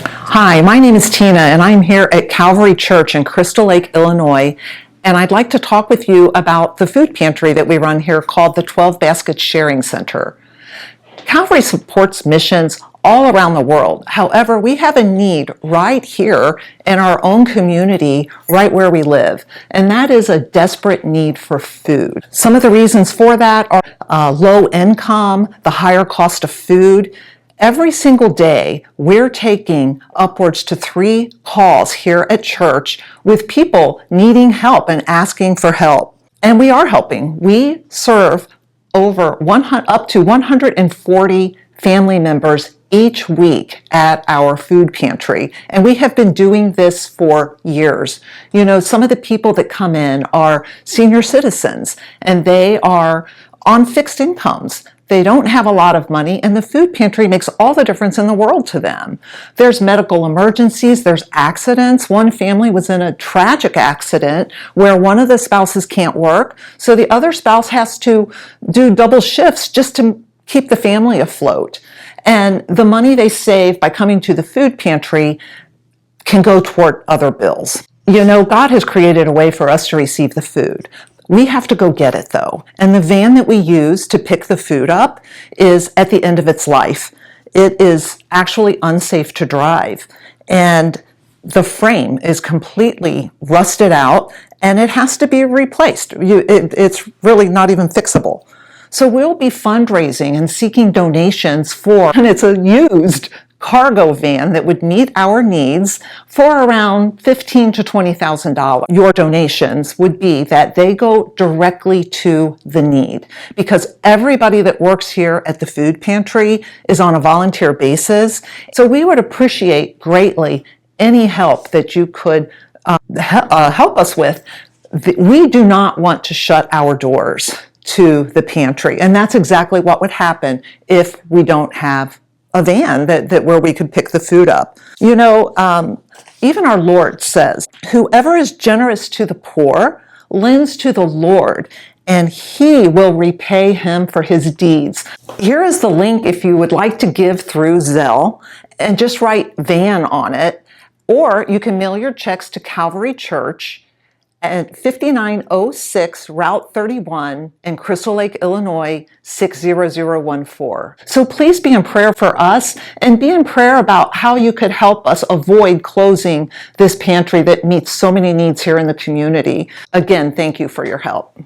Hi, my name is Tina, and I'm here at Calvary Church in Crystal Lake, Illinois, and I'd like to talk with you about the food pantry that we run here called the 12 Baskets Sharing Center. Calvary supports missions all around the world. However, we have a need right here in our own community, right where we live, and that is a desperate need for food. Some of the reasons for that are low income, the higher cost of food. Every single day, we're taking upwards to 3 calls here at church with people needing help and asking for help. And we are helping. We serve up to 140 family members each week at our food pantry. And we have been doing this for years. You know, some of the people that come in are senior citizens, and they are on fixed incomes. They don't have a lot of money, and the food pantry makes all the difference in the world to them. There's medical emergencies, there's accidents. One family was in a tragic accident where one of the spouses can't work, so the other spouse has to do double shifts just to keep the family afloat. And the money they save by coming to the food pantry can go toward other bills. You know, God has created a way for us to receive the food. We have to go get it though. And the van that we use to pick the food up is at the end of its life. It is actually unsafe to drive. And the frame is completely rusted out and it has to be replaced. It's really not even fixable. So we'll be fundraising and seeking donations and it's a used cargo van that would meet our needs for around $15,000 to $20,000. Your donations would be that they go directly to the need, because everybody that works here at the food pantry is on a volunteer basis. So we would appreciate greatly any help that you could help us with. We do not want to shut our doors to the pantry, and that's exactly what would happen if we don't have a van that where we could pick the food up. You know, even our Lord says, whoever is generous to the poor lends to the Lord, and he will repay him for his deeds. Here is the link if you would like to give through Zelle, and just write van on it, or you can mail your checks to Calvary Church at 5906 Route 31 in Crystal Lake, Illinois, 60014. So please be in prayer for us, and be in prayer about how you could help us avoid closing this pantry that meets so many needs here in the community. Again, thank you for your help.